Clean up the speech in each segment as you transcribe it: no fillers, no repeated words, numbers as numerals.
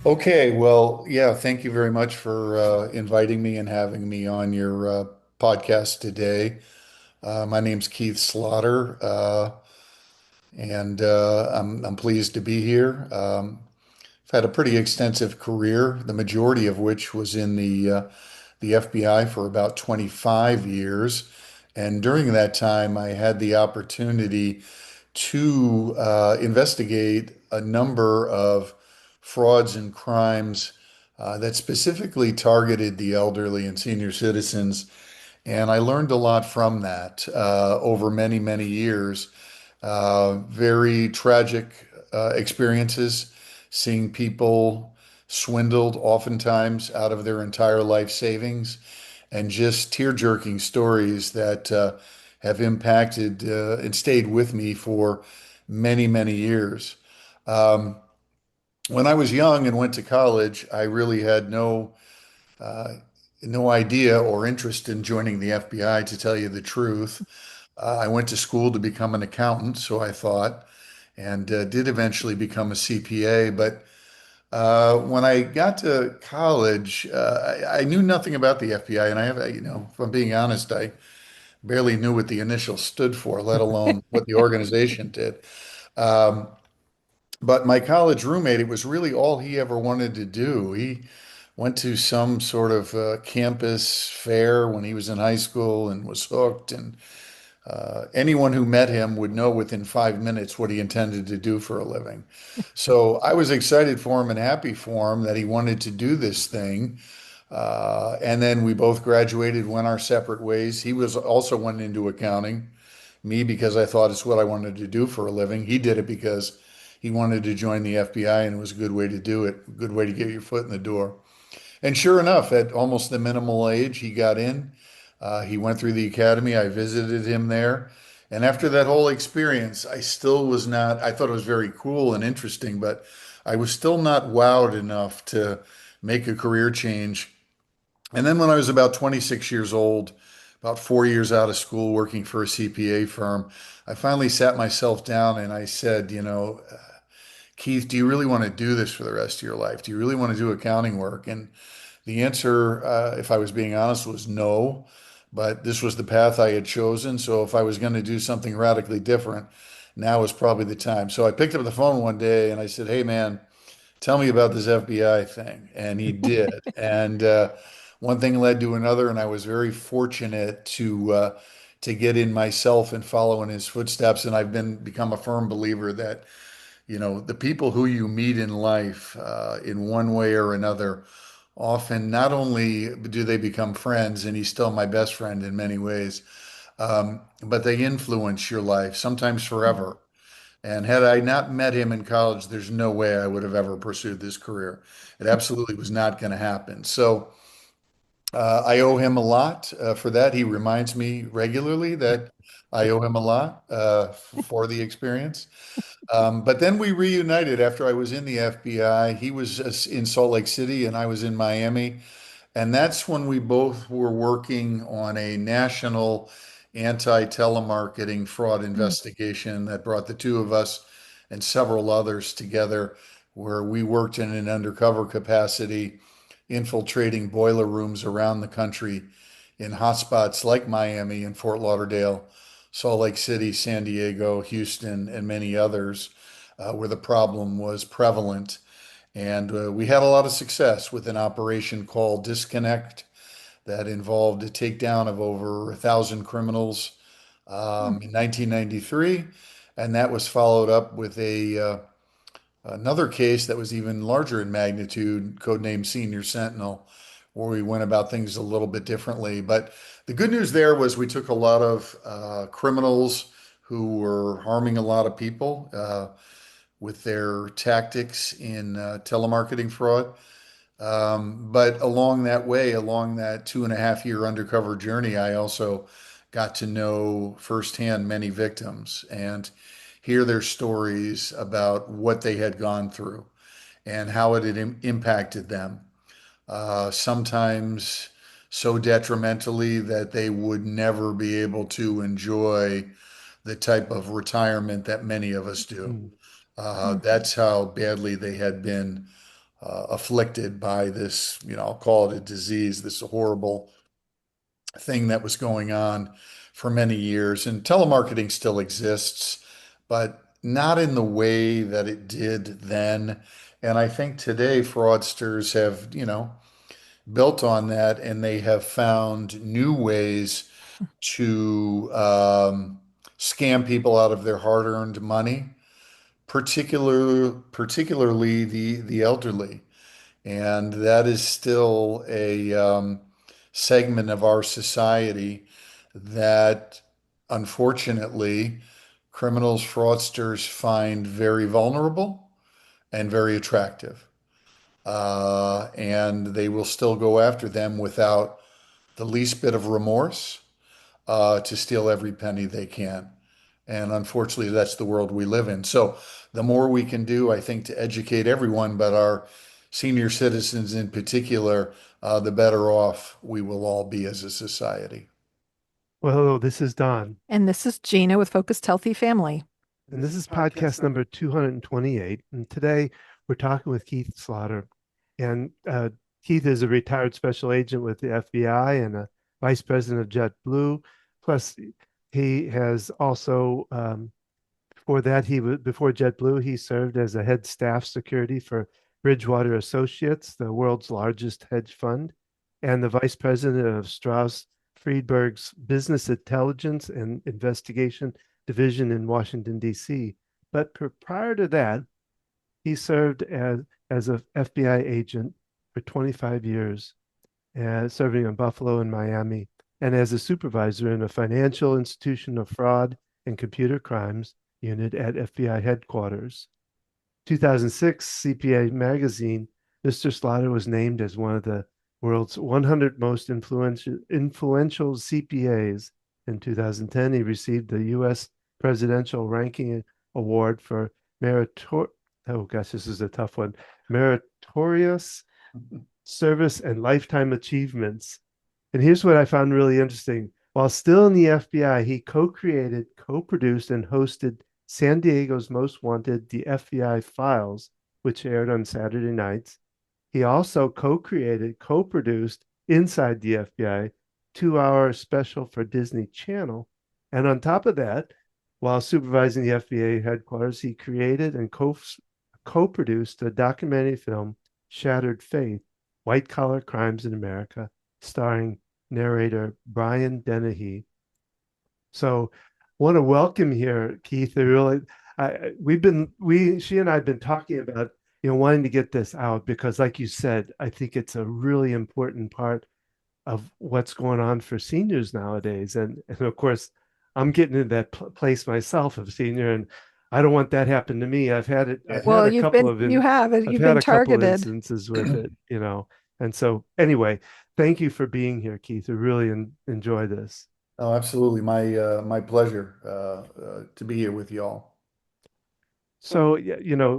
Okay, well, yeah, thank you very much for inviting me and having me on your podcast today. My name's Keith Slaughter, and I'm pleased to be here. I've had a pretty extensive career, the majority of which was in the FBI for about 25 years. And during that time, I had the opportunity to investigate a number of frauds and crimes that specifically targeted the elderly and senior citizens. And I learned a lot from that over many, many years. Very tragic experiences, seeing people swindled oftentimes out of their entire life savings, and just tear-jerking stories that have impacted and stayed with me for many, many years. Um, when I was young and went to college, I really had uh, no idea or interest in joining the FBI, to tell you the truth. I went to school to become an accountant, so I thought, and did eventually become a CPA. But when I got to college, I knew nothing about the FBI, and if I'm being honest, I barely knew what the initials stood for, let alone what the organization did. Um, but my college roommate, it was really all he ever wanted to do. He went to some sort of campus fair when he was in high school and was hooked. And anyone who met him would know within 5 minutes what he intended to do for a living. So I was excited for him and happy for him that he wanted to do this thing. And then we both graduated, went our separate ways. He was also went into accounting. Me because I thought it's what I wanted to do for a living. He did it because he wanted to join the FBI and it was a good way to do it, a good way to get your foot in the door. And sure enough, at almost the minimal age, he got in. He went through the academy. I visited him there. And after that whole experience, I still was not, I thought it was very cool and interesting, but I was still not wowed enough to make a career change. And then when I was about 26 years old, about 4 years out of school working for a CPA firm, I finally sat myself down and I said, Keith, do you really want to do this for the rest of your life? Do you really want to do accounting work? And the answer, if I was being honest, was no. But this was the path I had chosen. So if I was going to do something radically different, now was probably the time. So I picked up the phone one day and I said, "Hey, man, tell me about this FBI thing." And he did. And one thing led to another, and I was very fortunate to get in myself and follow in his footsteps. And I've been become a firm believer that the people who you meet in life, in one way or another, often not only do they become friends, and he's still my best friend in many ways, but they influence your life, sometimes forever. And had I not met him in college, there's no way I would have ever pursued this career. It absolutely was not going to happen. So I owe him a lot for that. He reminds me regularly that I owe him a lot for the experience. But then we reunited after I was in the FBI. He was in Salt Lake City and I was in Miami. And that's when we both were working on a national anti-telemarketing fraud Mm. investigation that brought the two of us and several others together, where we worked in an undercover capacity, infiltrating boiler rooms around the country in hotspots like Miami and Fort Lauderdale, Salt Lake City, San Diego, Houston, and many others, where the problem was prevalent. And we had a lot of success with an operation called Disconnect that involved a takedown of over 1,000 criminals Mm. in 1993. And that was followed up with another case that was even larger in magnitude, codenamed Senior Sentinel, where we went about things a little bit differently. But the good news there was we took a lot of criminals who were harming a lot of people with their tactics in telemarketing fraud. But along that way, along that 2.5 year undercover journey, I also got to know firsthand many victims and hear their stories about what they had gone through and how it had impacted them. Sometimes so detrimentally that they would never be able to enjoy the type of retirement that many of us do. Mm. Mm. That's how badly they had been afflicted by this, I'll call it a disease, this horrible thing that was going on for many years. And telemarketing still exists, but not in the way that it did then. And I think today fraudsters have, built on that and they have found new ways to scam people out of their hard-earned money, particularly the elderly. And that is still a segment of our society that unfortunately criminals, fraudsters find very vulnerable and very attractive. And they will still go after them without the least bit of remorse to steal every penny they can. And unfortunately, that's the world we live in. So the more we can do, I think, to educate everyone, but our senior citizens in particular, the better off we will all be as a society. Well, hello, this is Don, And this is Gina with Focused Healthy Family. and this is podcast number 228. And today we're talking with Keith Slaughter. And Keith is a retired special agent with the FBI and a vice president of JetBlue. Plus, he has also, before that, before JetBlue, he served as a head staff security for Bridgewater Associates, the world's largest hedge fund, and the vice president of Strauss Friedberg's Business Intelligence and Investigation Division in Washington, D.C. But prior to that, he served as an FBI agent for 25 years, serving in Buffalo and Miami, and as a supervisor in a financial institution of fraud and computer crimes unit at FBI headquarters. 2006 CPA magazine, Mr. Slaughter was named as one of the world's 100 most influential CPAs. In 2010, he received the U.S. Presidential Ranking Award for oh gosh, this is a tough one, meritorious service and lifetime achievements. And here's what I found really interesting. While still in the FBI, he co-created, co-produced, and hosted San Diego's Most Wanted, The FBI Files, which aired on Saturday nights. He also co-created, co-produced Inside the FBI, 2-hour special for Disney Channel. And on top of that, while supervising the FBI headquarters, he created and co-produced a documentary film, Shattered Faith, White Collar Crimes in America, starring narrator Brian Dennehy. So want to welcome here, Keith. She and I have been talking about, wanting to get this out because, like you said, I think it's a really important part of what's going on for seniors nowadays. And of course, I'm getting in that place myself of senior, and I don't want that happen to me. I've had it. I've Well, had a couple of you have it. I've You've had been a couple targeted. instances with it. And so anyway, thank you for being here, Keith. I really enjoy this. Oh, absolutely. My pleasure to be here with y'all. So,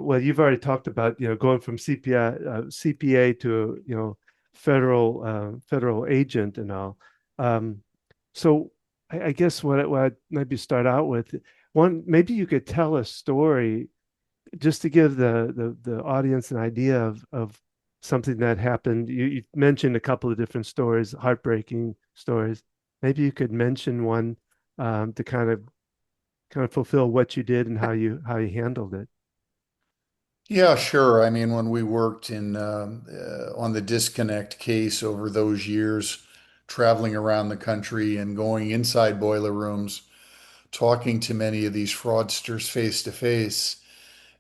well, you've already talked about, going from CPA to, federal agent and all. Um, so I guess what I'd maybe start out with, maybe you could tell a story just to give the audience an idea of something that happened. You mentioned a couple of different stories, heartbreaking stories. Maybe you could mention one to kind of fulfill what you did and how you handled it. Yeah, sure. I mean, when we worked in on the disconnect case over those years, traveling around the country and going inside boiler rooms, talking to many of these fraudsters face to face,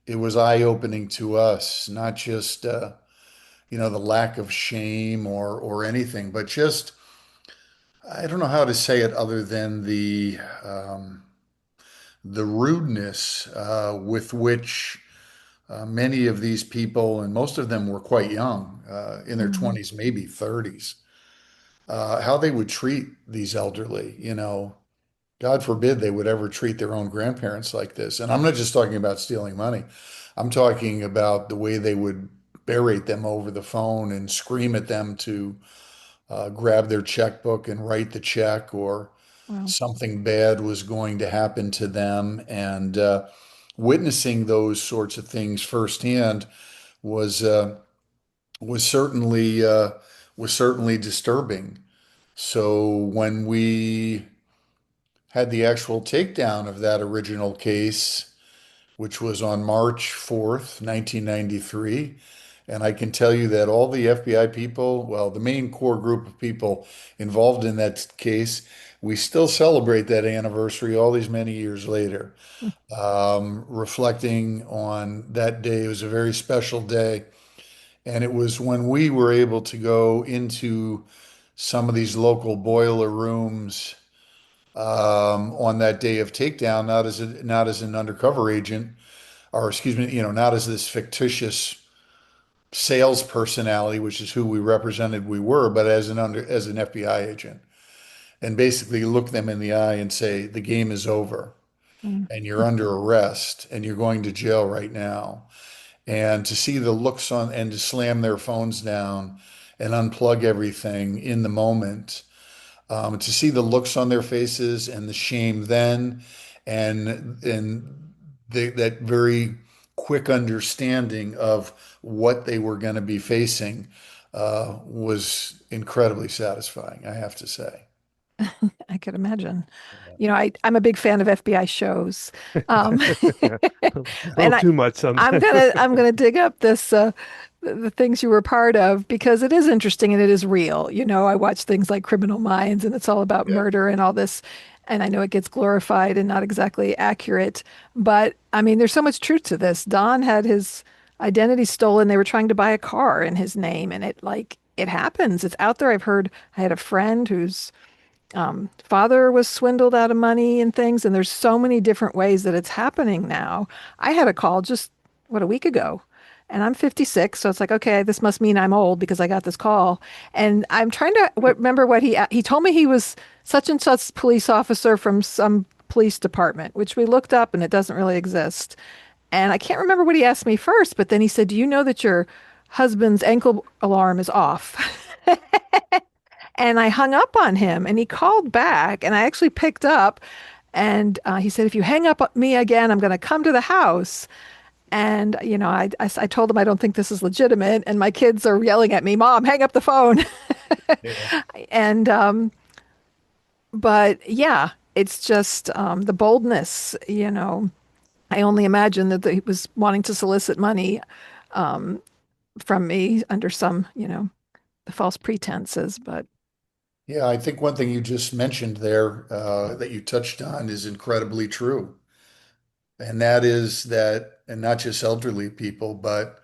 it was eye-opening to us, not just the lack of shame or anything, but just I don't know how to say it other than the rudeness with which many of these people, and most of them were quite young, in their Mhm. 20s, maybe 30s, how they would treat these elderly. God forbid they would ever treat their own grandparents like this. And I'm not just talking about stealing money. I'm talking about the way they would berate them over the phone and scream at them to grab their checkbook and write the check, or Well, something bad was going to happen to them. And witnessing those sorts of things firsthand was was certainly disturbing. So when we had the actual takedown of that original case, which was on March 4th, 1993, and I can tell you that all the FBI people, well, the main core group of people involved in that case, we still celebrate that anniversary all these many years later, reflecting on that day. It was a very special day. And it was when we were able to go into some of these local boiler rooms on that day of takedown, not as an undercover agent, or excuse me, not as this fictitious sales personality, which is who we represented we were, but as an FBI agent, and basically look them in the eye and say, the game is over, Mm. and you're under arrest, and you're going to jail right now. And to see the looks on and to slam their phones down and unplug everything in the moment, to see the looks on their faces and the shame then, and that very quick understanding of what they were going to be facing was incredibly satisfying, I have to say. I could imagine. I'm a big fan of FBI shows. Um, Yeah. A little and too much sometimes. I'm gonna dig up this the things you were part of because it is interesting and it is real. I watch things like Criminal Minds and it's all about Yeah. murder and all this. And I know it gets glorified and not exactly accurate, but I mean, there's so much truth to this. Don had his identity stolen. They were trying to buy a car in his name, and it happens. It's out there. I had a friend whose father was swindled out of money and things, and there's so many different ways that it's happening now. I had a call just a week ago, and I'm 56, so it's like, okay, this must mean I'm old because I got this call, and I'm trying to remember what he told me. He was such and such police officer from some police department, which we looked up, and it doesn't really exist. And I can't remember what he asked me first, but then he said, "Do you know that your husband's ankle alarm is off?" And I hung up on him and he called back and I actually picked up and he said, if you hang up on me again, I'm going to come to the house. And, I told him I don't think this is legitimate. And my kids are yelling at me, Mom, hang up the phone. Yeah. And, but yeah, it's just the boldness, I only imagine that he was wanting to solicit money from me under some, the false pretenses. But Yeah, I think one thing you just mentioned there that you touched on is incredibly true. And that is that, and not just elderly people, but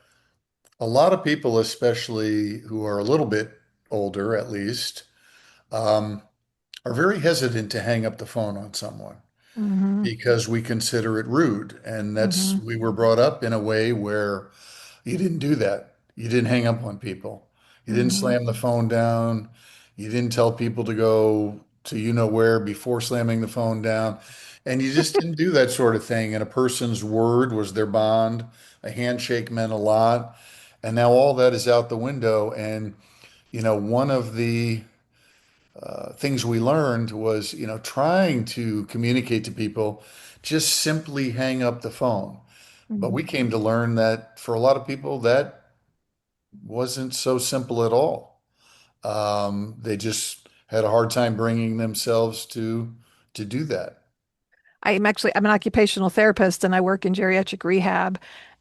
a lot of people, especially who are a little bit older at least, um, are very hesitant to hang up the phone on someone hmm because we consider it rude. And hmm we were brought up in a way where you didn't do that. You didn't hang up on people. You didn't hmm slam the phone down. You didn't tell people to go to you know where before slamming the phone down. And you just didn't do that sort of thing. And a person's word was their bond. A handshake meant a lot. And now all that is out the window. And, one of the things we learned was, trying to communicate to people, just simply hang up the phone. But we came to learn that for a lot of people, that wasn't so simple at all. They just had a hard time bringing themselves to do that. I'm an occupational therapist and I work in geriatric rehab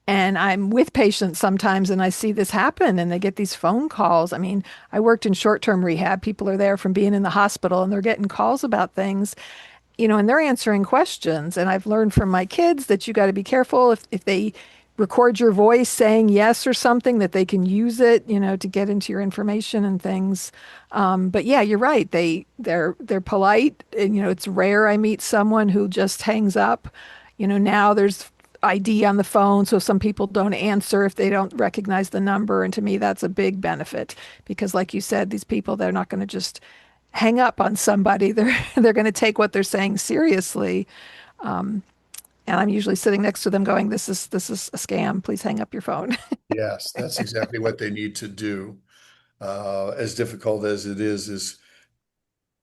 and I'm with patients sometimes and I see this happen and they get these phone calls. I mean, I worked in short-term rehab. People are there from being in the hospital and they're getting calls about things, and they're answering questions. And I've learned from my kids that you got to be careful if they record your voice saying yes or something, that they can use it, to get into your information and things. But yeah, you're right. They're polite, and it's rare I meet someone who just hangs up. Now there's ID on the phone, so some people don't answer if they don't recognize the number. And to me, that's a big benefit because, like you said, these people they're not going to just hang up on somebody. They're going to take what they're saying seriously. And I'm usually sitting next to them going, this is a scam. Please hang up your phone. Yes, that's exactly what they need to do. As difficult as it is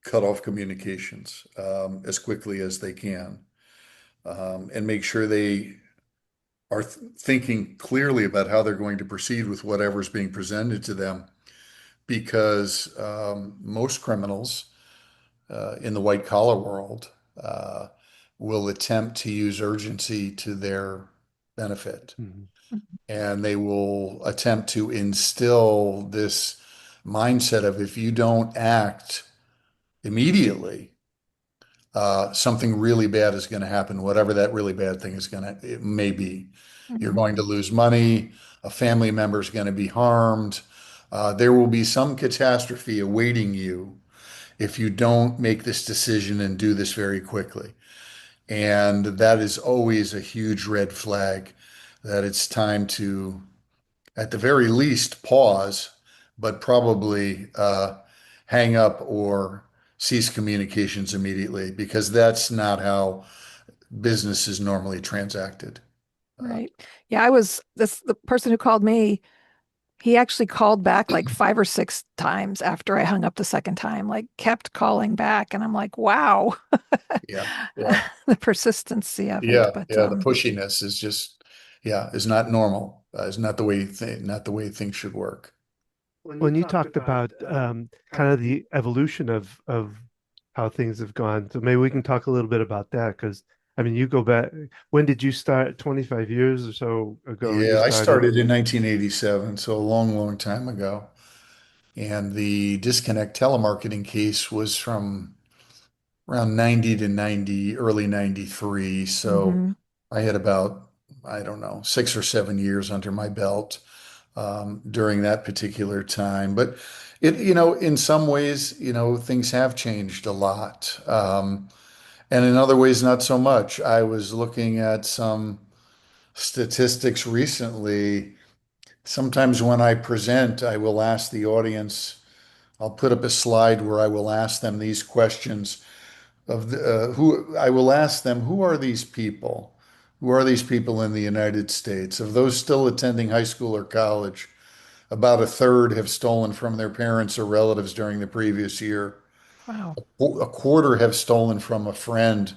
cut off communications as quickly as they can, and make sure they are thinking clearly about how they're going to proceed with whatever's being presented to them because most criminals in the white collar world uh, will attempt to use urgency to their benefit. Mhm. And they will attempt to instill this mindset of if you don't act immediately, something really bad is going to happen, whatever that really bad thing is going to, it may be. You're Mhm. going to lose money, a family member is going to be harmed. There will be some catastrophe awaiting you if you don't make this decision and do this very quickly. And that is always a huge red flag that it's time to, at the very least, pause, but probably hang up or cease communications immediately because that's not how business is normally transacted. Right. Yeah, I was this the person who called me, he actually called back like 5 or 6 times after I hung up the second time, like kept calling back. And I'm like, wow, Yeah, yeah, the persistency of it. yeah, But yeah. The pushiness is just, yeah, is not normal. Is not the way not the way things should work. When you talked about kind of the evolution of how things have gone, so maybe we can talk a little bit about that because I mean, you go back. When did you start? 25 years or so ago, you Yeah, I started. started in 1987, so a long, long time ago. And the disconnect telemarketing case was from around 90 to 90, early 93. So hmm I had about, I don't know, 6 or 7 years under my belt during that particular time. But in some ways, things have changed a lot. And in other ways, not so much. I was looking at some statistics recently. Sometimes when I present, I will ask the audience, I'll put up a slide where I will ask them these questions of who I will ask them, who are these people? Who are these people in the United States? Of those still attending high school or college, about a third have stolen from their parents or relatives during the previous year. wow. A quarter have stolen from a friend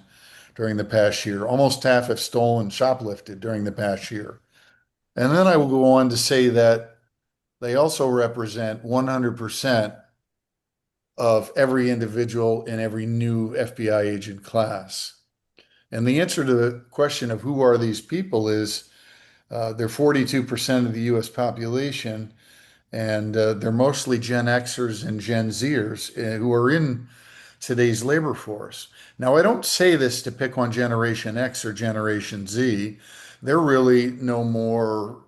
during the past year. Almost half have stolen, shoplifted during the past year. And then I will go on to say that they also represent 100% of every individual in every new FBI agent class. And the answer to the question of who are these people is they're 42% of the US population, and they're mostly Gen Xers and Gen Zers who are in today's labor force. Now, I don't say this to pick on Generation X or Generation Z. They're really no more,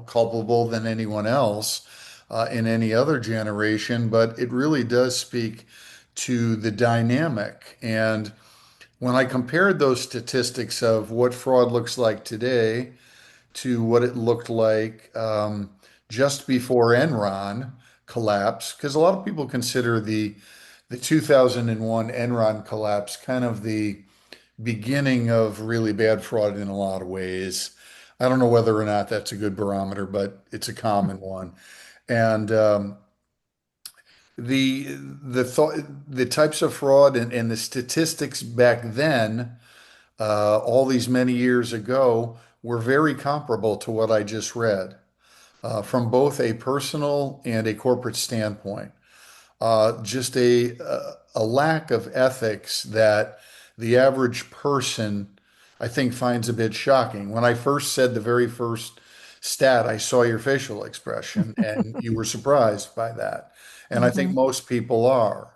culpable than anyone else in any other generation, but it really does speak to the dynamic. And when I compared those statistics of what fraud looks like today to what it looked like just before Enron collapsed, because a lot of people consider the 2001 Enron collapse kind of the beginning of really bad fraud in a lot of ways. I don't know whether or not that's a good barometer, but it's a common one. And the types of fraud and the statistics back then, all these many years ago, were very comparable to what I just read, from both a personal and a corporate standpoint. Just a lack of ethics that the average person, I think, finds a bit shocking. When I first said the very first stat, I saw your facial expression, and you were surprised by that. And I think hmm most people are.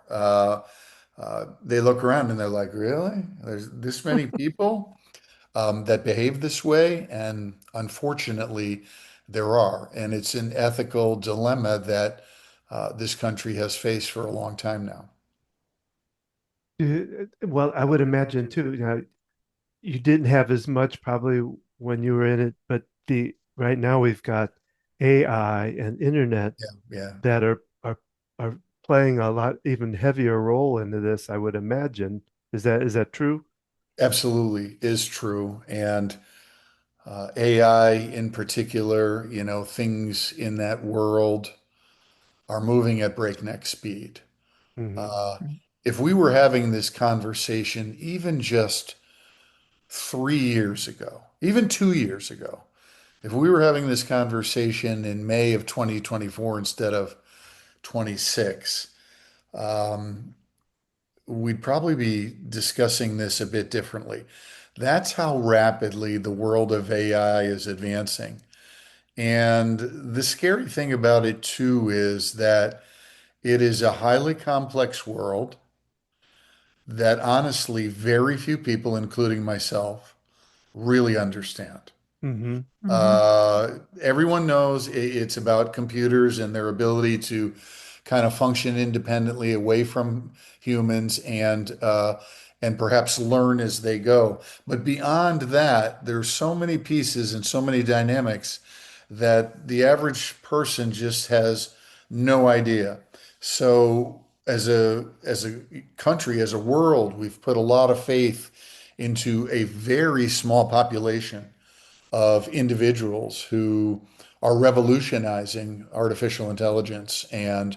They look around and they're like, "Really? There's this many people that behave this way?" And unfortunately, there are. And it's an ethical dilemma that this country has faced for a long time now. Well, I would imagine too. You didn't have as much probably when you were in it, but the right now we've got AI and internet Yeah, yeah, that are playing a lot even heavier role into this, I would imagine. Is that true? absolutely is true. And AI in particular, things in that world are moving at breakneck speed. Hmm. Uh, if we were having this conversation even just 3 years ago, even 2 years ago, if we were having this conversation in May of 2024 instead of 26, um, we'd probably be discussing this a bit differently. That's how rapidly the world of AI is advancing. And the scary thing about it too is that it is a highly complex world that honestly very few people, including myself, really understand. Mm-hmm. Hmm. Everyone knows it's about computers and their ability to kind of function independently away from humans and perhaps learn as they go. But beyond that, there's so many pieces and so many dynamics that the average person just has no idea. So as a country, as a world, we've put a lot of faith into a very small population of individuals who are revolutionizing artificial intelligence and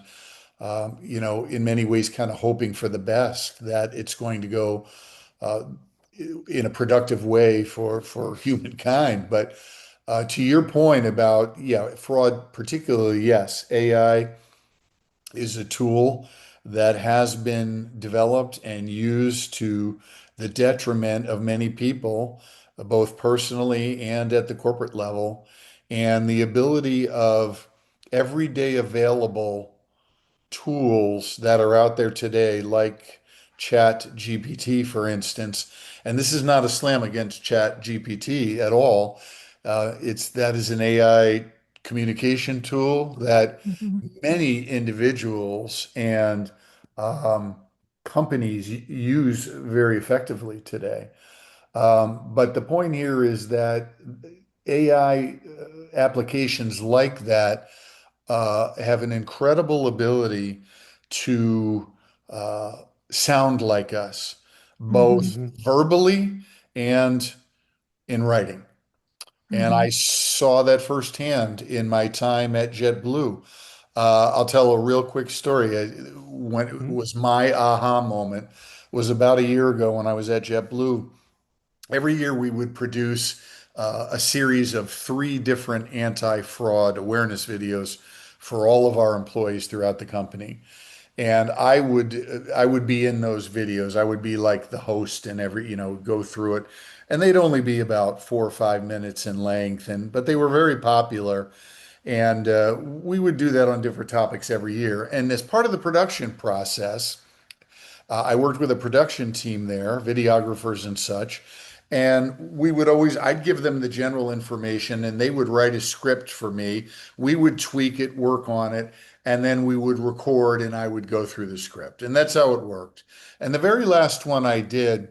in many ways kind of hoping for the best that it's going to go uh, in a productive way for humankind. But to your point about, yeah, fraud particularly, yes, AI is a tool that has been developed and used to the detriment of many people, both personally and at the corporate level. And the ability of everyday available tools that are out there today, like Chat GPT, for instance. And this is not a slam against Chat GPT at all. It's that is an AI communication tool that Hmm. many individuals and um, companies use very effectively today. But the point here is that AI applications like that have an incredible ability to uh, sound like us, Hmm. both Mm-hmm. verbally and in writing. And Hmm. I saw that firsthand in my time at JetBlue. I'll tell a real quick story. When it Mm-hmm. was my aha moment was about a year ago when I was at JetBlue. Every year we would produce a series of three different anti-fraud awareness videos for all of our employees throughout the company. And I would be in those videos. I would be like the host and go through it. And they'd only be about 4 or 5 minutes in length, and but they were very popular. And we would do that on different topics every year. And as part of the production process, I worked with a production team there, videographers and such. And I'd give them the general information and they would write a script for me. We would tweak it, work on it, and then we would record and I would go through the script. And that's how it worked. And the very last one I did,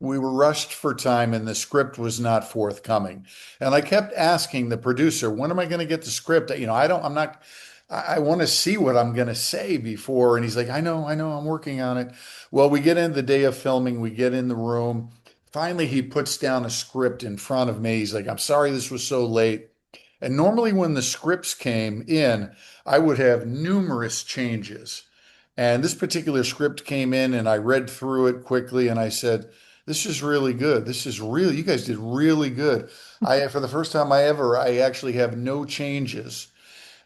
we were rushed for time and the script was not forthcoming. And I kept asking the producer, when am I going to get the script? I'm not, I want to see what I'm going to say before. And he's like, I know, I'm working on it. Well, we get in the day of filming, we get in the room. Finally, he puts down a script in front of me. He's like, I'm sorry this was so late. And normally, when the scripts came in, I would have numerous changes. And this particular script came in, and I read through it quickly, and I said, "This is really good. This is really, you guys did really good." For the first time I actually have no changes,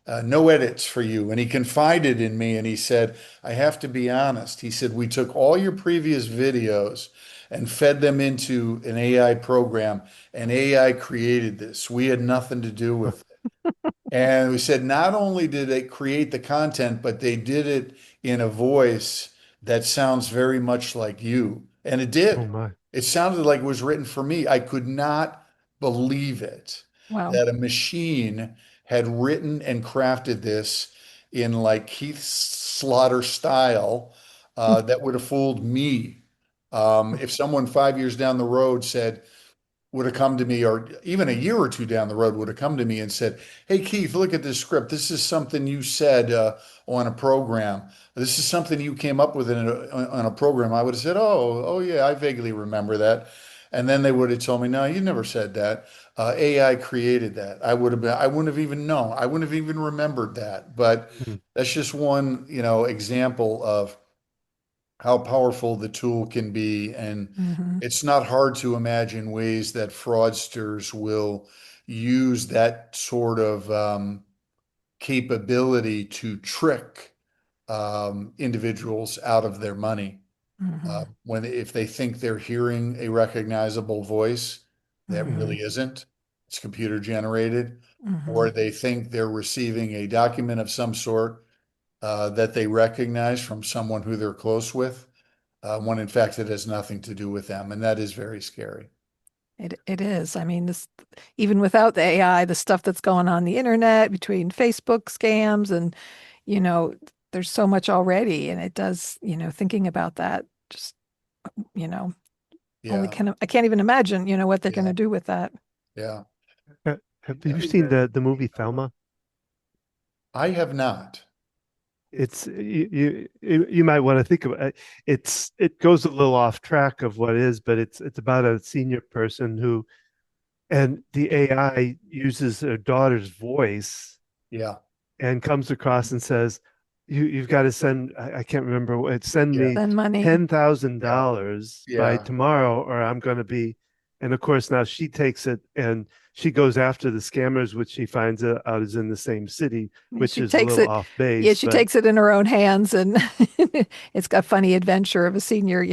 no edits for you. And he confided in me, and he said, "I have to be honest." He said, "We took all your previous videos and fed them into an AI program, and AI created this. We had nothing to do with it." And we said not only did they create the content, but they did it in a voice that sounds very much like you. And it Oh did. my. It sounded like it was written for me. I could not believe it Wow. that a machine had written and crafted this in like Keith Slaughter style that would have fooled me. If someone 5 years down the road would have come to me, or even a year or two down the road would have come to me and said, "Hey, Keith, look at this script. This is something you said on a program. This is something you came up with on a program." I would have said, oh, yeah, I vaguely remember that." And then they would have told me, "No, you never said that. AI created that." I wouldn't have even known. I wouldn't have even remembered that. But Mm-hmm. that's just one, example of how powerful the tool can be. And Hmm. it's not hard to imagine ways that fraudsters will use that sort of capability to trick individuals out of their money. Hmm. When if they think they're hearing a recognizable voice that Hmm. really isn't, it's computer generated, Hmm. or they think they're receiving a document of some sort that they recognize from someone who they're close with, when in fact it has nothing to do with them, and that is very scary. It is. I mean, this even without the AI, the stuff that's going on the internet between Facebook scams and, you know, there's so much already, and it does, thinking about that, just, you know, only Yeah, I can't even imagine, what they're going yeah, to do with that. yeah, Have yeah. you seen the movie Thelma? I have not. It's you might want to think about it. It goes a little off track of what is, but it's about a senior person who and the AI uses her daughter's voice Yeah, and comes across and says, you've got to send I can't remember what send yeah, me Then money. $10,000 by yeah. tomorrow or I'm going to be and of course now she takes it and she goes after the scammers which she finds out is in the same city Yeah, which she is a takes little it. off Yeah, base she but takes it in her own hands, and it's got funny adventure of a senior,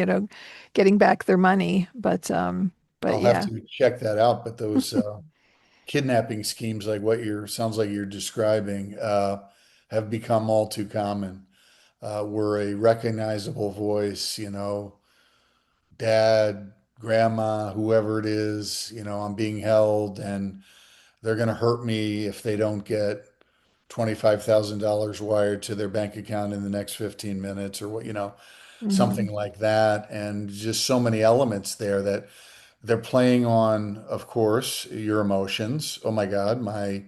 getting back their money. But I'll have yeah. to check that out. But those kidnapping schemes, like what you're sounds like you're describing, have become all too common. Where a recognizable voice, dad, grandma, whoever it is, I'm being held, and they're going to hurt me if they don't get $25,000 wired to their bank account in the next 15 minutes or Hmm. something like that. And just so many elements there that they're playing on, of course, your emotions. Oh my God, my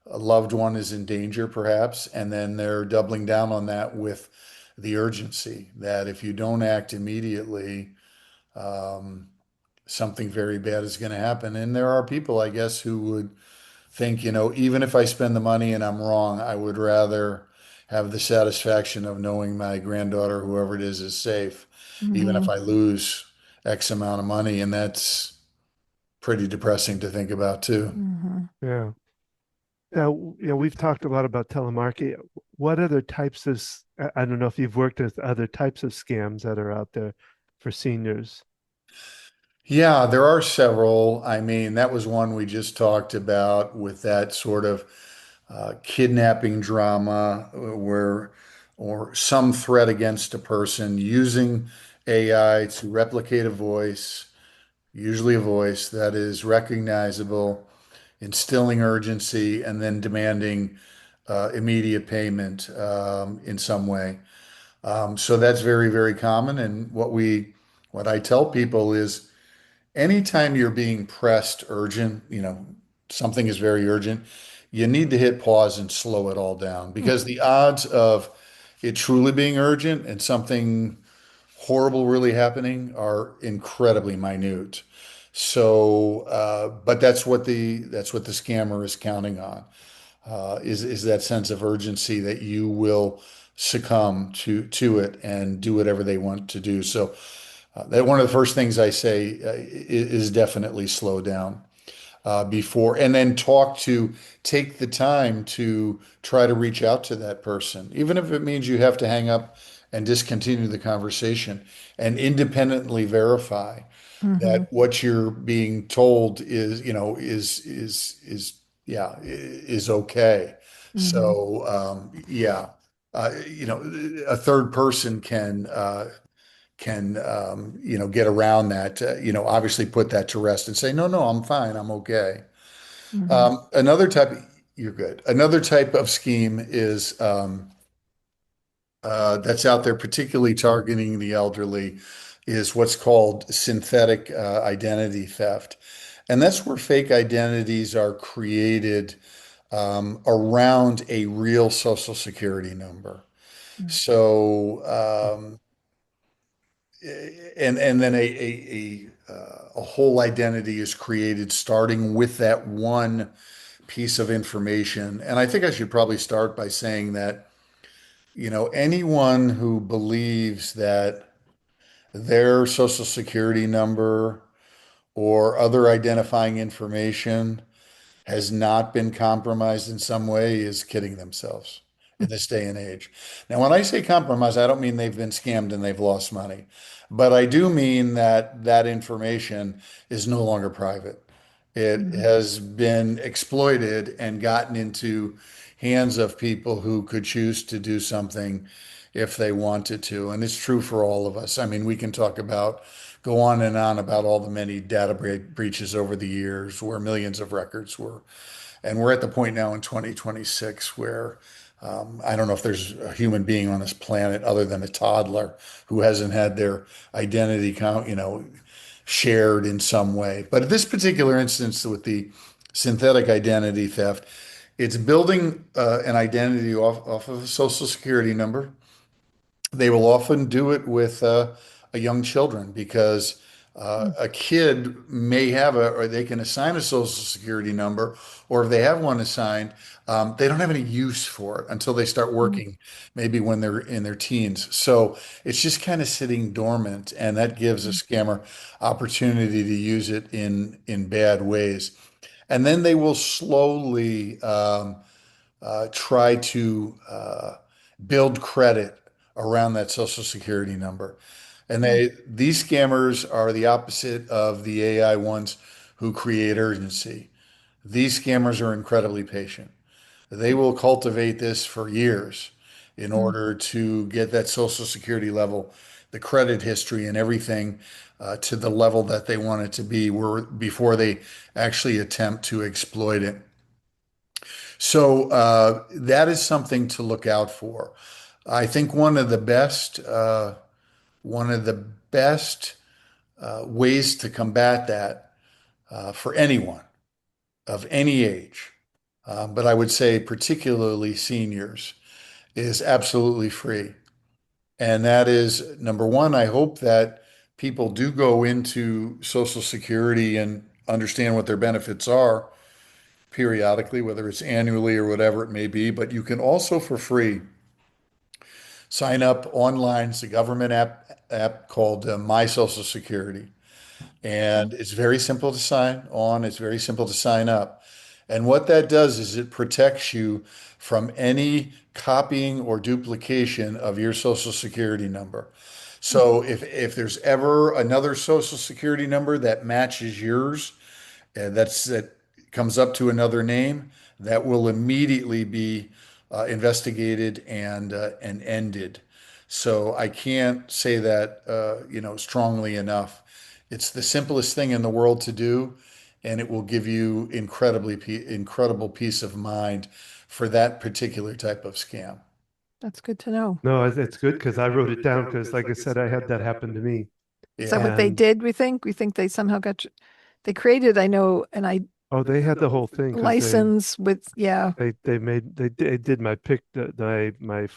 loved one is in danger, perhaps. And then they're doubling down on that with the urgency that if you don't act immediately, um, something very bad is going to happen. And there are people, I guess, who would think, even if I spend the money and I'm wrong, I would rather have the satisfaction of knowing my granddaughter, whoever it is safe, even if Hmm. I lose X amount of money. And that's pretty depressing to think about too. Hmm. yeah. Now, we've talked a lot about telemarketing. What other types of, I don't know if you've worked with other types of scams that are out there for seniors. Yeah, there are several. I mean, that was one we just talked about with that sort of kidnapping drama or some threat against a person using AI to replicate a voice, usually a voice that is recognizable, instilling urgency, and then demanding immediate payment in some way. So that's very, very common. And what I tell people is anytime you're being pressed urgent, something is very urgent, you need to hit pause and slow it all down because the odds of it truly being urgent and something horrible really happening are incredibly minute. So, but that's what the scammer is counting on, is that sense of urgency that you will succumb to it and do whatever they want to do. So, that one of the first things I say is definitely slow down before, and then take the time to try to reach out to that person, even if it means you have to hang up and discontinue the conversation and independently verify Hmm. that what you're being told is okay. Hmm. So yeah, a third person can get around that, obviously put that to rest and say, no, no, I'm fine, I'm okay. Hmm. Another type, you're good. Another type of scheme is that's out there, particularly targeting the elderly, is what's called synthetic identity theft. And that's where fake identities are created around a real social security number. So, and then a whole identity is created starting with that one piece of information. And I think I should probably start by saying that, anyone who believes that their social security number or other identifying information has not been compromised in some way is kidding themselves in this day and age. Now, when I say compromise, I don't mean they've been scammed and they've lost money, but I do mean that that information is no longer private. It Mhm. has been exploited and gotten into hands of people who could choose to do something if they wanted to. And it's true for all of us. I mean, we can go on and on about all the many breaches over the years where millions of records were. And we're at the point now in 2026 where I don't know if there's a human being on this planet other than a toddler who hasn't had their identity shared in some way. But in this particular instance with the synthetic identity theft, it's building an identity off of a social security number. They will often do it with a young children because a kid may have or they can assign a social security number, or if they have one assigned, they don't have any use for it until they start Mhm. working, maybe when they're in their teens. So it's just kind of sitting dormant, and that gives a scammer opportunity to use it in bad ways. And then they will slowly try to build credit around that social security number. And Mhm. these scammers are the opposite of the AI ones who create urgency. These scammers are incredibly patient. They will cultivate this for years in Mhm. order to get that social security level, the credit history, and everything to the level that they want it to be, before they actually attempt to exploit it. So that is something to look out for. I think one of the best ways to combat that for anyone of any age, but I would say particularly seniors, is absolutely free. And that is number one. I hope that people do go into Social Security and understand what their benefits are periodically, whether it's annually or whatever it may be. But you can also, for free, sign up online. It's a government app called My Social Security. And it's very simple to sign on. It's very simple to sign up. And what that does is it protects you from any copying or duplication of your social security number. So if there's ever another social security number that matches yours, that comes up to another name, that will immediately be investigated and ended. So I can't say that strongly enough. It's the simplest thing in the world to do, and it will give you incredible peace of mind for that particular type of scam. That's good to know. No, it's good because I wrote it down because, like I said, I had that happen to me. Is that Yeah, what they And did, we think? We think they somehow they created, I know, an I oh, they had the whole thing because license with, yeah. they did my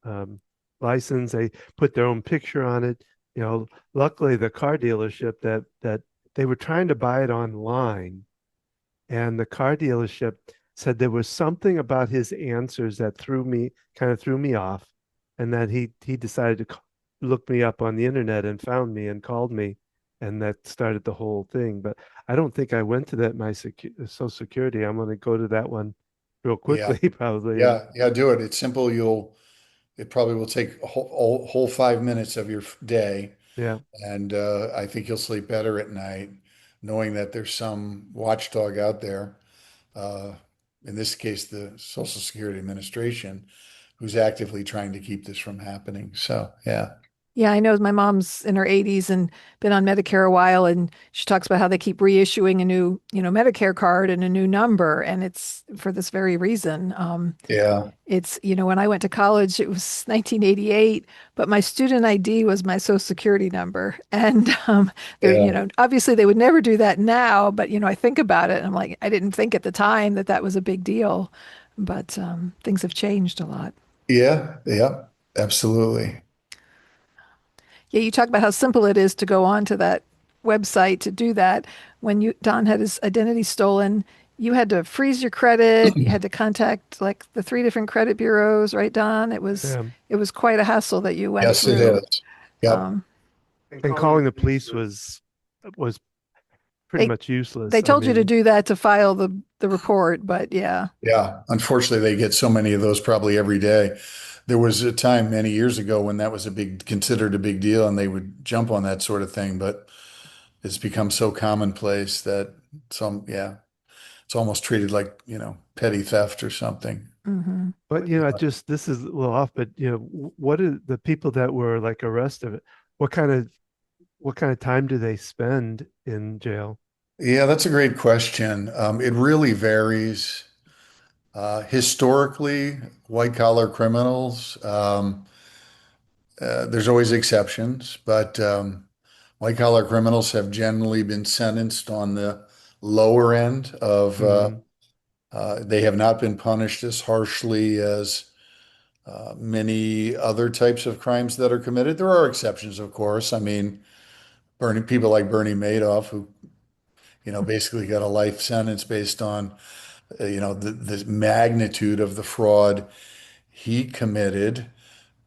um, license. They put their own picture on it. You know, luckily the car dealership that they were trying to buy it online, and the car dealership said there was something about his answers that threw me off, and that he decided to look me up on the internet and found me and called me, and that started the whole thing. But I don't think I went to that Social Security. I'm going to go to that one real yeah, quickly probably, and yeah. Do it. It's simple. It probably will take a whole 5 minutes of your day. yeah. And I think you'll sleep better at night knowing that there's some watchdog out there, uh, in this case, the Social Security Administration, who's actively trying to keep this from happening. So, yeah, Yeah, I know my mom's in her 80s and been on Medicare a while, and she talks about how they keep reissuing a new, Medicare card and a new number, and it's for this very reason. yeah, It's, when I went to college, it was 1988, but my student ID was my social security number. And there, yeah, obviously they would never do that now, but I think about it and I'm like, I didn't think at the time that that was a big deal, but things have changed a lot. yeah, yeah, absolutely. Yeah, you talk about how simple it is to go on to that website to do that. When Don had his identity stolen, you had to freeze your credit. You had to contact like the three different credit bureaus, right, Don? Yeah. It was quite a hassle that you went Yes, it through. is. Yep. Um, And calling the police was pretty They much useless. they I told you to mean, do that to file the report, but yeah. Yeah, unfortunately, they get so many of those probably every day. There was a time many years ago when that was considered a big deal, and they would jump on that sort of thing. But it's become so commonplace that yeah, it's almost treated like, petty theft or something. Hmm. but I just this is a little off. But what are the people that were like arrested? What kind of what kind of time do they spend in jail? Yeah, that's a great question. It really varies. Historically, white collar criminals, there's always exceptions, but white collar criminals have generally been sentenced on the lower end of, Hmm. they have not been punished as harshly as many other types of crimes that are committed. There are exceptions, of course. I mean, people like Bernie Madoff, who, basically got a life sentence based on, the magnitude of the fraud he committed.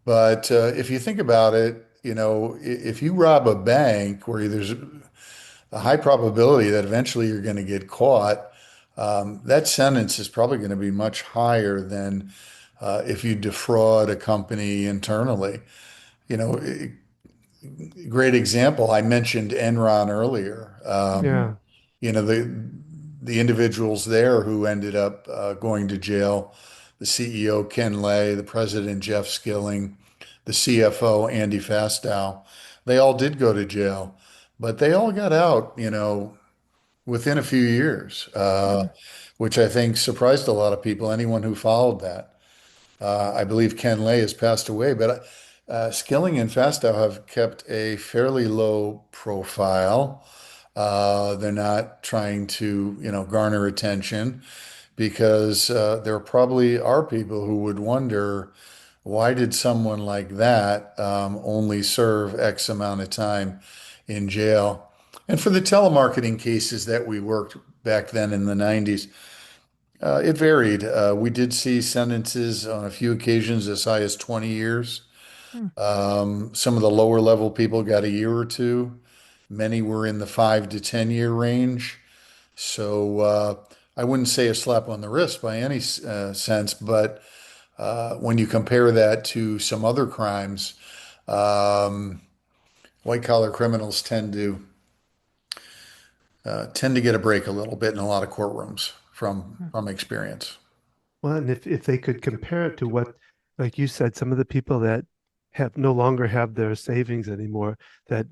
But if you think about it, if you rob a bank where there's a high probability that eventually you're going to get caught, that sentence is probably going to be much higher than if you defraud a company internally. You know, great example. I mentioned Enron earlier. Yeah. The individuals there who ended up going to jail, the CEO Ken Lay, the president Jeff Skilling, the CFO Andy Fastow, they all did go to jail, but they all got out, within a few years, which I think surprised a lot of people, anyone who followed that. I believe Ken Lay has passed away, but Skilling and Fastow have kept a fairly low profile. They're not trying to, garner attention because there probably are people who would wonder why did someone like that only serve X amount of time in jail? And for the telemarketing cases that we worked back then in the 90s, it varied. We did see sentences on a few occasions as high as 20 years. Hmm. Some of the lower level people got a year or two. Many were in the 5 to 10 year range. So I wouldn't say a slap on the wrist by any sense, but when you compare that to some other crimes, um, white collar criminals tend to get a break a little bit in a lot of courtrooms from experience. Well, and if they could compare it to what, like you said, some of the people that have no longer have their savings anymore, that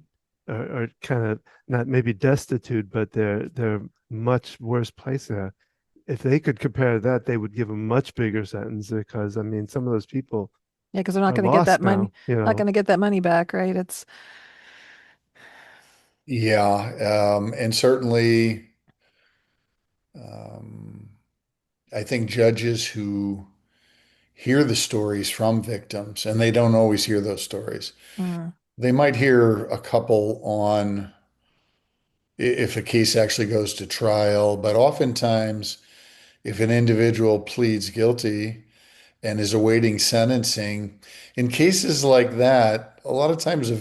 are kind of not maybe destitute, but they're much worse place now. If they could compare that, they would give a much bigger sentence because I mean, some of those people Yeah, because they're not are going to get that lost money, now, you not going know. to get that money back, right? It's Yeah, and certainly, um, I think judges who hear the stories from victims, and they don't always hear those stories. mm, They might hear a couple on if a case actually goes to trial, but oftentimes, if an individual pleads guilty and is awaiting sentencing, in cases like that, a lot of times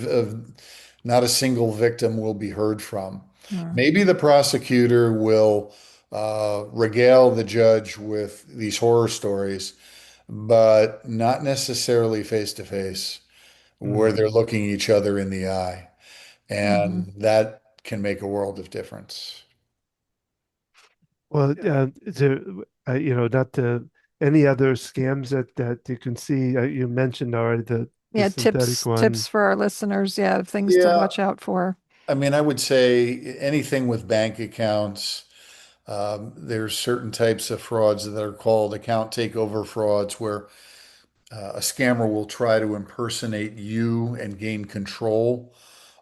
not a single victim will be heard from. mm, Maybe the prosecutor will regale the judge with these horror stories, but not necessarily face to face, where Mhm. they're looking each other in the eye. hmm. And that can make a world of difference. Well, is there, not any other scams that you can see? You mentioned already the Yeah, synthetic tips one. for our listeners. Yeah, things to Yeah, watch out for. I mean, I would say anything with bank accounts. There's certain types of frauds that are called account takeover frauds, where a scammer will try to impersonate you and gain control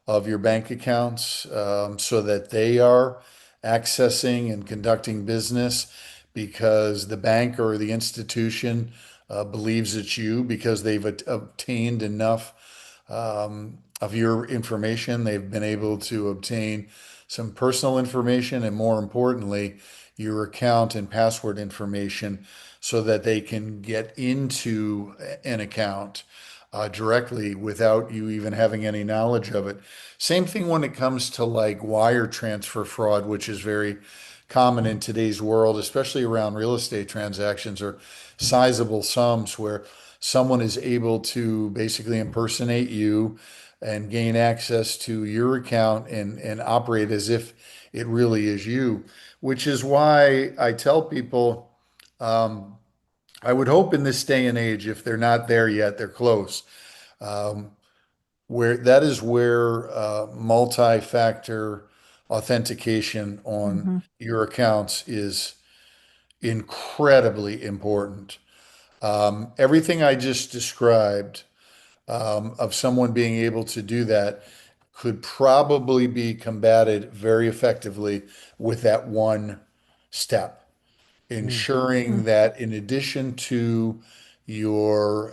of your bank accounts so that they are accessing and conducting business because the bank or the institution believes it's you because they've obtained enough of your information. They've been able to obtain some personal information and, more importantly, your account and password information so that they can get into an account. directly without you even having any knowledge of it. Same thing when it comes to like wire transfer fraud, which is very common in today's world, especially around real estate transactions or sizable sums where someone is able to basically impersonate you and gain access to your account and operate as if it really is you, which is why I tell people, um, I would hope in this day and age, if they're not there yet, they're close. Um, where that is where multi-factor authentication on Hmm. your accounts is incredibly important. Everything I just described of someone being able to do that could probably be combated very effectively with that one step, Mm, ensuring that in addition to your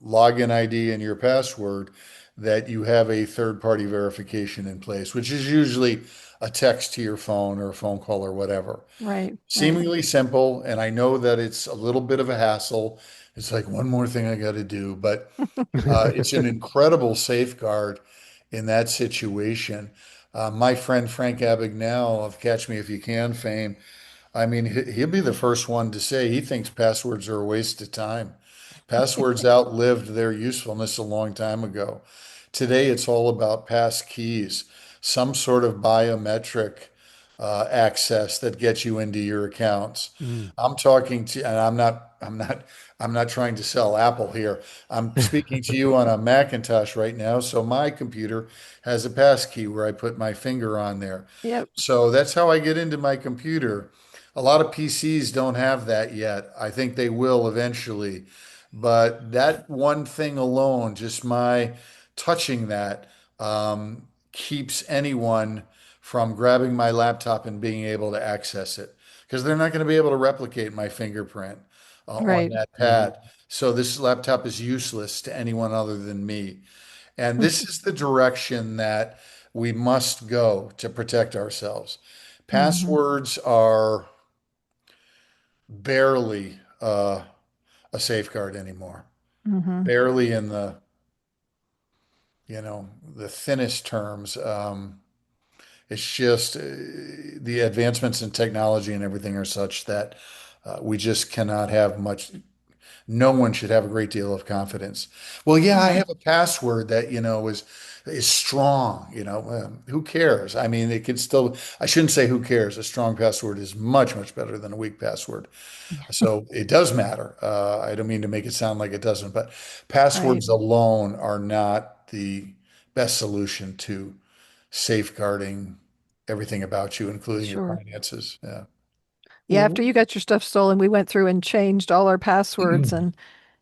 login ID and your password, that you have a third-party verification in place, which is usually a text to your phone or a phone call or whatever. Right, right. Seemingly simple, and I know that it's a little bit of a hassle. It's like one more thing I got to do, but it's an incredible safeguard in that situation. My friend Frank Abagnale of Catch Me If You Can fame, I mean, he'll be the first one to say he thinks passwords are a waste of time. Passwords outlived their usefulness a long time ago. Today, it's all about pass keys, some sort of biometric access that gets you into your accounts. mm. I'm talking to, and I'm not trying to sell Apple here. I'm speaking to you on a Macintosh right now. So my computer has a pass key where I put my finger on there. Yep. So that's how I get into my computer. A lot of PCs don't have that yet. I think they will eventually. But that one thing alone, just my touching that, keeps anyone from grabbing my laptop and being able to access it because they're not going to be able to replicate my fingerprint on Right. that pad. So this laptop is useless to anyone other than me. And this is the direction that we must go to protect ourselves. Hmm. Passwords are barely a safeguard anymore. Hmm. Barely in the, the thinnest terms. It's just the advancements in technology and everything are such that we just cannot have much. No one should have a great deal of confidence. Well, yeah, I Right. have a password that, is strong, who cares? I mean, it could still, I shouldn't say who cares. A strong password is much, much better than a weak password. So it does matter. I don't mean to make it sound like it doesn't, but Right. passwords alone are not the best solution to safeguarding everything about you, including your Sure. finances. Yeah. Yeah, after you got your stuff stolen, we went through and changed all our passwords, and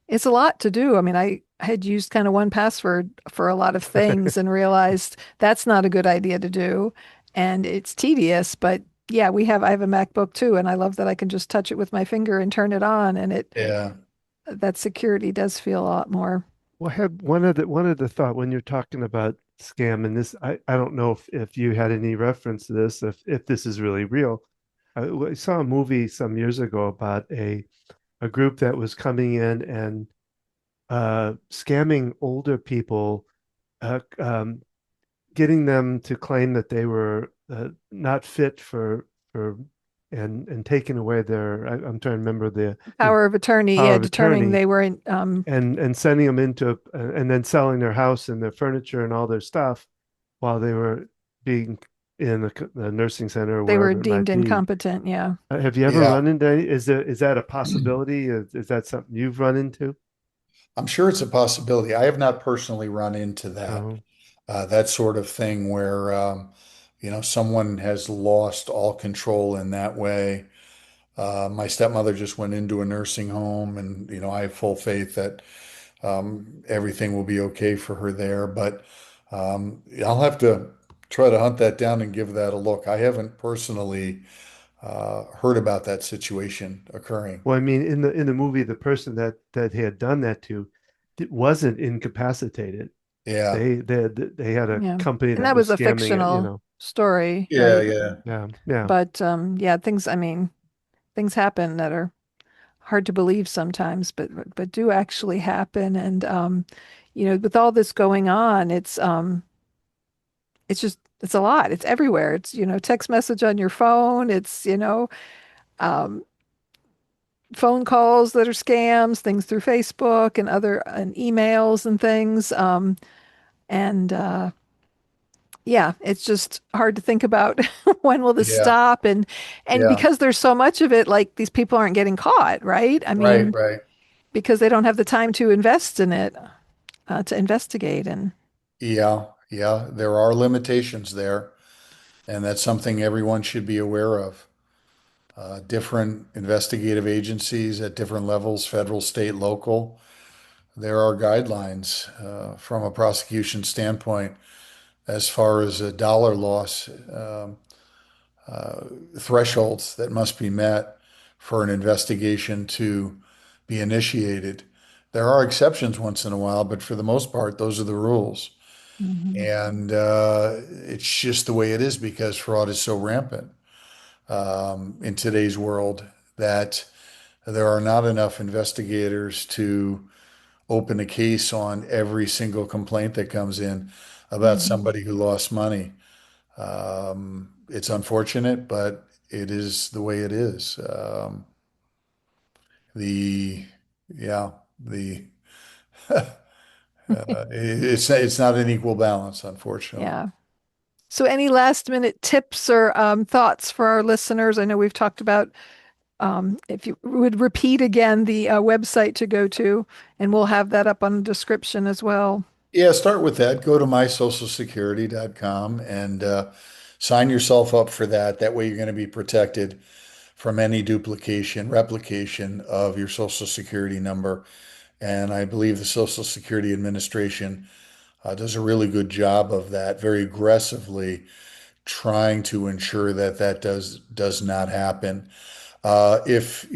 it's a lot to do. I mean, I had used kind of one password for a lot of things and realized that's not a good idea to do. And it's tedious, but yeah, I have a MacBook too, and I love that I can just touch it with my finger and turn it on, and Yeah. that security does feel a lot more. Well, I had one of the thought when you're talking about scam, and this I don't know if you had any reference to this, if this is really real. I saw a movie some years ago about a group that was coming in and scamming older people, getting them to claim that they were not fit for and taking away I'm trying to remember the Power of attorney, power yeah, of determining attorney they were in, and sending them into and then selling their house and their furniture and all their stuff while they were being in a nursing center or they were wherever it deemed might be. incompetent. Yeah. Have you ever Yeah. run into is that a possibility? Is that something you've run into? I'm sure it's a possibility. I have not personally run into that. Oh, That sort of thing where, someone has lost all control in that way. My stepmother just went into a nursing home, and, I have full faith that everything will be okay for her there. But I'll have to try to hunt that down and give that a look. I haven't personally heard about that situation occurring. well, I mean, in the movie, the person that he had done that to wasn't incapacitated. Yeah. They had a Yeah. company And that that was was a scamming it, fictional story, Yeah, right? yeah. Yeah, yeah. But yeah, things, I mean, things happen that are hard to believe sometimes, but do actually happen. And with all this going on, it's a lot. It's everywhere. It's, text message on your phone. It's, um, phone calls that are scams, things through Facebook and other and emails and things. And Yeah, it's just hard to think about when will this Yeah, stop, and yeah, because there's so much of it, like these people aren't getting caught, right? I right, mean, right. because they don't have the time to invest in it, to investigate and Yeah, yeah. There are limitations there, and that's something everyone should be aware of. Different investigative agencies at different levels, federal, state, local. There are guidelines from a prosecution standpoint as far as a dollar loss thresholds that must be met for an investigation to be initiated. There are exceptions once in a while, but for the most part, those are the rules. Mhm. And it's just the way it is because fraud is so rampant in today's world that there are not enough investigators to open a case on every single complaint that comes in about Mhm. somebody who lost money. It's unfortunate, but it is the way it is. The yeah, the it's not an equal balance, unfortunately. Yeah. So, any last minute tips or thoughts for our listeners? I know we've talked about if you would repeat again the website to go to, and we'll have that up on the description as well. Yeah, start with that. Go to mysocialsecurity.com and sign yourself up for that. That way, you're going to be protected from any duplication, replication of your Social Security number. And I believe the Social Security Administration does a really good job of that, very aggressively trying to ensure that that does not happen. If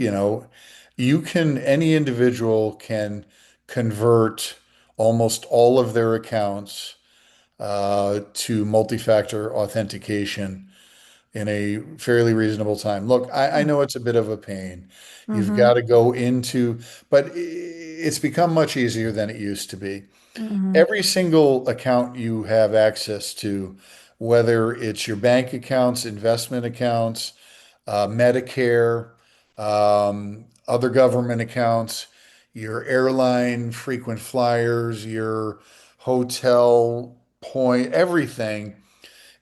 any individual can convert almost all of their accounts to multi-factor authentication in a fairly reasonable time. Look, I know it's a bit of a pain. You've Mm-hmm. got to go into, but it's become much easier than it used to be. Mm-hmm. Every single account you have access to, whether it's your bank accounts, investment accounts, Medicare, other government accounts, your airline frequent flyers, your hotel point, everything,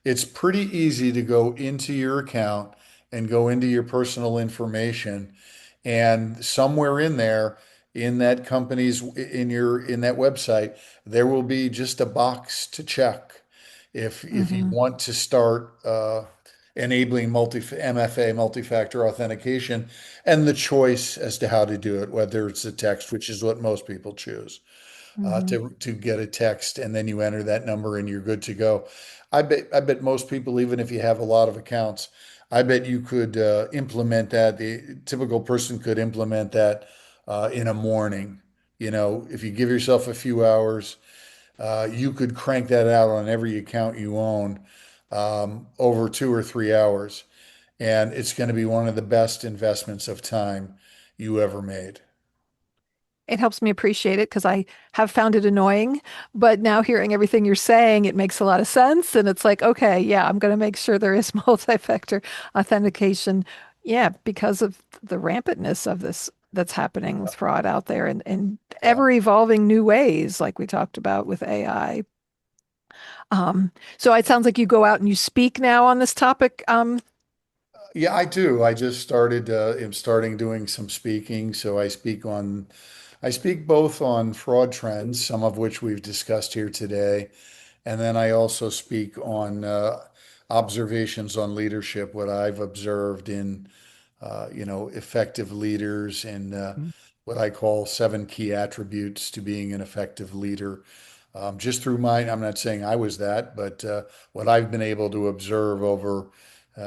it's pretty easy to go into your account and go into your personal information. And somewhere in there, in that company's, in that website, there will be just a box to check. If you Mm-hmm. want to start enabling MFA, multi-factor authentication, and the choice as to how to do it, whether it's a text, which is what most people choose Mm-hmm. to get a text, and then you enter that number and you're good to go. I bet most people, even if you have a lot of accounts, I bet you could implement that. The typical person could implement that in a morning. If you give yourself a few hours, you could crank that out on every account you own over 2 or 3 hours, and it's going to be one of the best investments of time you ever made. It helps me appreciate it because I have found it annoying. But now hearing everything you're saying, it makes a lot of sense. And it's like, okay, yeah, I'm going to make sure there is multi-factor authentication. Yeah, because of the rampantness of this that's happening with fraud out there and Yeah. ever evolving new ways, like we talked about with AI. So it sounds like you go out and you speak now on this topic. Yeah, I do. I just started, am starting doing some speaking. So I speak both on fraud trends, some of which we've discussed here today, and then I also speak on observations on leadership, what I've observed in, effective leaders and what I call 7 key attributes to being an effective leader. Just through mine, I'm not saying I was that, but what I've been able to observe over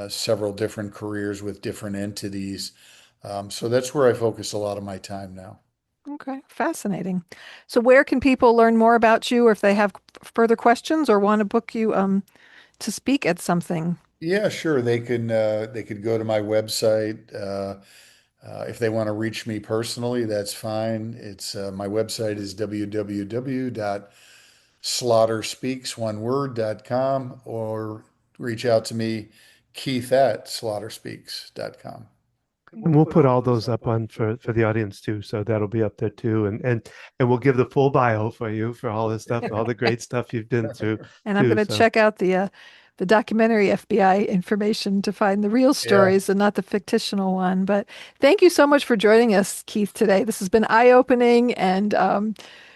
several different careers with different entities. So that's where I focus a lot of my time now. Okay, fascinating. So where can people learn more about you or if they have further questions or want to book you to speak at something? Yeah, sure. They could go to my website, If they want to reach me personally, that's fine. It's my website is www.slaughterspeaks1word.com, or reach out to me, Keith at slaughterspeaks.com. And we'll put all those up on for the audience too, so that'll be up there too, and we'll give the full bio for you for all this stuff, all the great stuff you've been through And I'm too. going to So check out the documentary FBI information to find the real stories and not the fictional one. But thank you so much for joining us, Keith, today. This has been eye-opening, and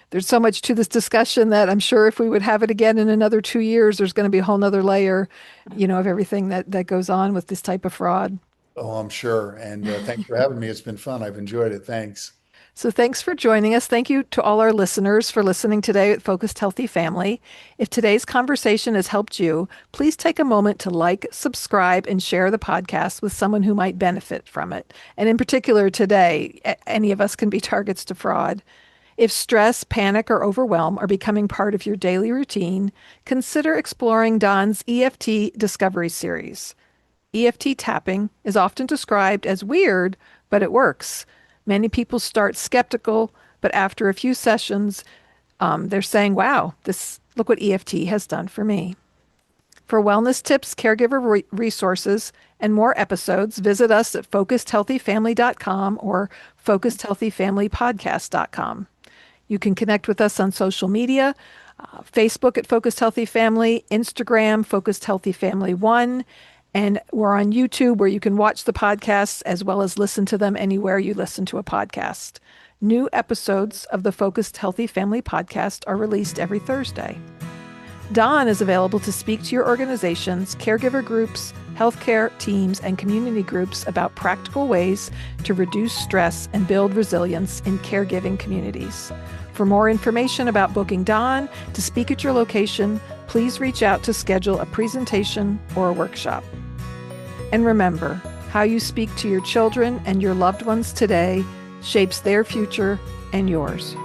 there's so much to this discussion that I'm sure if we would have it again in another 2 years, there's going to be a whole nother layer, of everything that goes on with this type of fraud. Oh, I'm sure. And thanks for having me. It's been fun. I've enjoyed it. Thanks. So thanks for joining us. Thank you to all our listeners for listening today at Focused Healthy Family. If today's conversation has helped you, please take a moment to like, subscribe, and share the podcast with someone who might benefit from it. And in particular today, any of us can be targets to fraud. If stress, panic, or overwhelm are becoming part of your daily routine, consider exploring Don's EFT Discovery Series. EFT tapping is often described as weird, but it works. Many people start skeptical, but after a few sessions, they're saying, wow, look what EFT has done for me. For wellness tips, caregiver resources, and more episodes, visit us at focusedhealthyfamily.com or focusedhealthyfamilypodcast.com. You can connect with us on social media, Facebook at Focused Healthy Family, Instagram, Focused Healthy Family 1, and we're on YouTube where you can watch the podcasts as well as listen to them anywhere you listen to a podcast. New episodes of the Focused Healthy Family podcast are released every Thursday. Don is available to speak to your organizations, caregiver groups, healthcare teams, and community groups about practical ways to reduce stress and build resilience in caregiving communities. For more information about booking Don to speak at your location, please reach out to schedule a presentation or a workshop. And remember, how you speak to your children and your loved ones today shapes their future and yours.